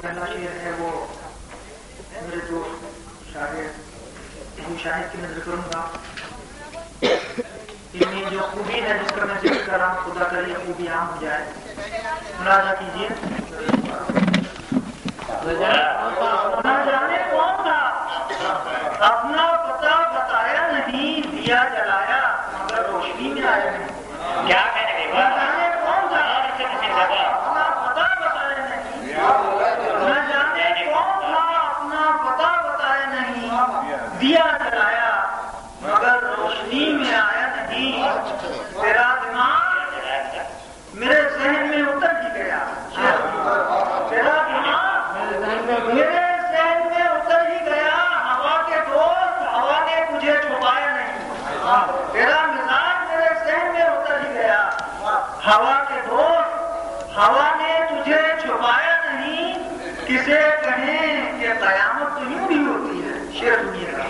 پہلا شعر ہے وہ میرے دوست شاعر ابو شاہد کی نظر کروں گا. ان میں جو خوبی ہے جس کا میں ذکر کر رہا ہوں خدا کرے یہ خوبی عام ہو جائے. ملاحظہ کیجیے. نہ جانے کون تھا اپنا پتہ بتایا نہیں دیا جلایا مگر روشنی میں آیا نہیں. کیا کہنے نہ جانے کون تھا اپنا پتہ بتایا نہیں. نہ جانے کون تھا اپنا پتہ بتایا نہیں دیا جلایا مگر روشنی میں آیا نہیں. تیرا دماغ میرے ذہن میں اتر ہی گیا. تیرا دماغ میرے ذہن میں اتر ہی گیا. ہوا کے دوست ہوا نے تجھے چھپایا نہیں. تیرا مزاج میرے ذہن میں اتر ہی گیا. ہوا کے دوست ہوا نے تجھے چھپایا نہیں. کسے کہیں کہ قیامت تو یوں بھی ہوتی ہے. شعر سنیے گا.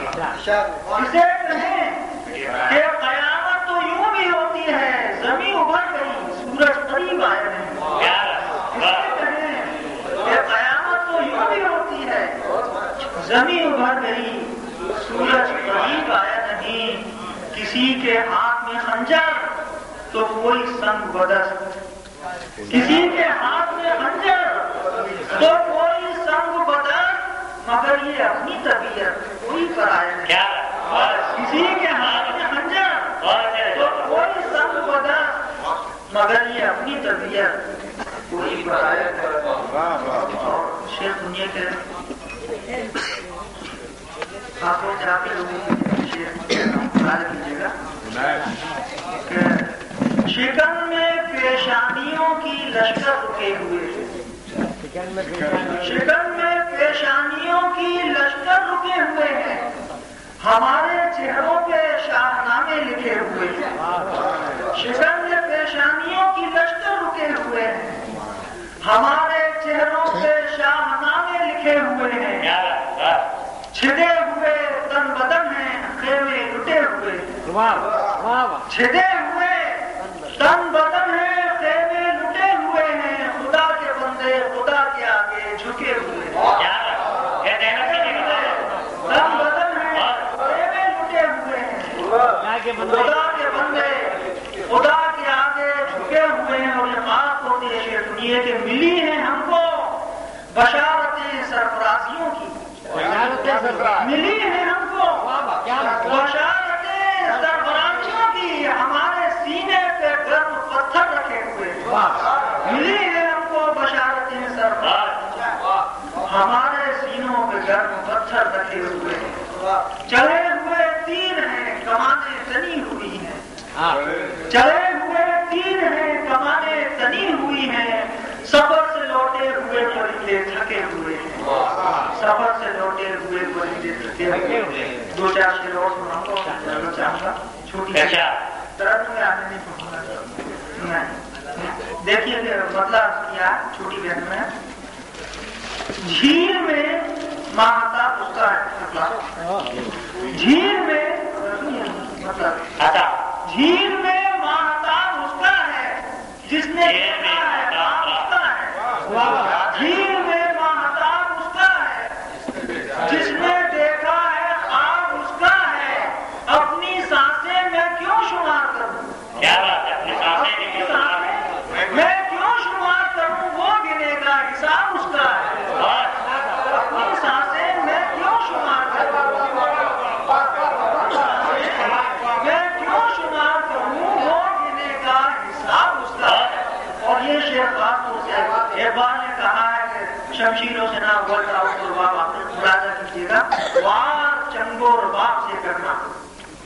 کسے کہیں کہ قیامت تو یوں بھی ہوتی ہے. زمین ابھر گئی سورج قریب آیا نہیں. کسے کہیں کہ قیامت تو یوں بھی ہوتی ہے. زمین ابھر گئی سورج قریب آیا نہیں. کسی کے ہاتھ میں خنجر تو کوئی سنگ بدست. کسی کے ہاتھ میں خنجر تو کوئی سنگ بدست مگر یہ اپنی طبیعت کوئی پرایا نہیں. کسی کے ہاتھ میں خنجر تو کوئی سنگ بدست مگر یہ اپنی طبیعت کوئی پرایا نہیں. شیخ سنیے کہ خاصوں سے آپ لوگوں کی شیخ کیجیے گا کہ شکن میں پیشانیوں کی لشکر رکے ہوئے. شکن میں پیشانیوں کی لشکر رکے ہوئے ہیں. ہمارے چہروں پہ شاہنامے لکھے ہوئے ہیں. شکن میں پیشانیوں کی لشکر رکے ہوئے ہیں. ہمارے چہروں پہ شاہنامے لکھے ہوئے ہیں. چھدے ہوئے تن بدن ہیں خیمے لٹے ہوئے. چھدے ہوئے تن بدن ہیں خیمے لٹے ہوئے ہیں. خدا کے بندے خدا کے آگے جھکے ہوئے. تن بدن ہیں خیمے لٹے ہوئے ہیں. خدا کے بندے خدا کے آگے جھکے ہوئے ہیں. اور یہ بات ہوتی ہے شیخ سنیے کہ ملی ہے ہم کو بشارتیں سرفرازیوں کی. ملی ہے ہم کو بشارتیں سرفرازیوں کی. ہمارے سینے پہ گرم پتھر رکھے ہوئے. ملی ہے ہم کو بشارتیں سرفرازیوں ہمارے سینوں پہ گرم پتھر رکھے ہوئے. چلے ہوئے تیر ہیں کمانیں تنی ہوئی ہیں. چلے ہوئے تیر ہیں کمانیں تنی ہوئی ہیں. سفر سے لوٹے ہوئے پرندے تھکے ہوئے ہیں. سفر سے لوٹے ہوئے پرندے تھکے ہوئے ہیں. دو چار شعر اور سناؤں چاہوں گا. چھوٹی طرف میں آنے نہیں پہنچوں گا. دیکھیے مطلب کیا چھوٹی بہن میں جھیل میں ماہتاب اس کا ہے. جھیل میں مطلب جھیل میں ماہتاب اس کا ہے جس نے دیکھا ہے خواب اس کا ہے. جھیل میں ماہتاب اس کا ہے جس نے دیکھا ہے خواب اس کا ہے. اپنی سانسیں میں کیوں شمار کروں. میں کیوں شمار کروں وہ گنے گا حساب اس کا ہے. اپنی سانسیں میں کیوں شمار کروں میں کیوں شمار کروں وہ گنے گا حساب اس کا ہے. اور یہ شعر خاص طور سے اقبال نے کہا ہے کہ شمشیروں سے نہ ملاحظہ کیجیے گا. وار چنگو رباب سے کرنا.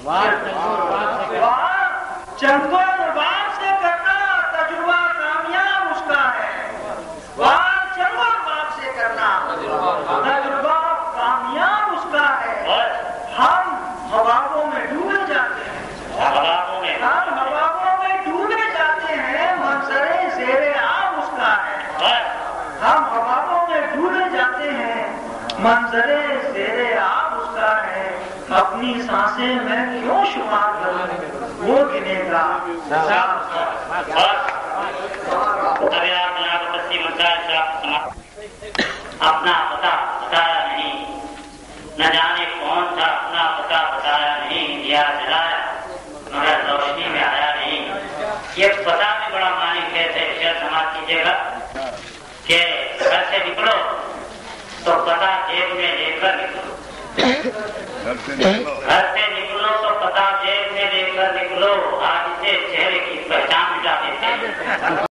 وار چنگو رباب سے کرنا تجربہ کامیاب اس کا ہے. وار چنگو رباب سے کرنا تجربہ کامیاب اس کا ہے. ہم حوابوں میں ڈوبے جاتے ہیں. ہم حوابوں میں ڈوبے جاتے ہیں. منظرے زیر آب اس کا ہے. ہم حوابوں میں ڈوبے جاتے ہیں. منظرے زیر آب اس کا ہے. اپنی سانسیں میں کیوں شمار کروں وہ گنے گا. اب اپنا پتہ بتایا نہیں، نہ جانے کون تھا اپنا پتہ بتایا نہیں، دیا جلایا مگر روشنی میں آیا نہیں۔ یہ پتہ بھی بڑا معنی کہتے ہیں، شیخ سماعت کیجیے گا کہ گھر سے نکلو تو پتہ جیب میں لے کر نکلو، گھر سے نکلو تو پتہ جیب میں لے کر نکلو، آج سے چہرے کی پہچان مٹا دیتے ہیں۔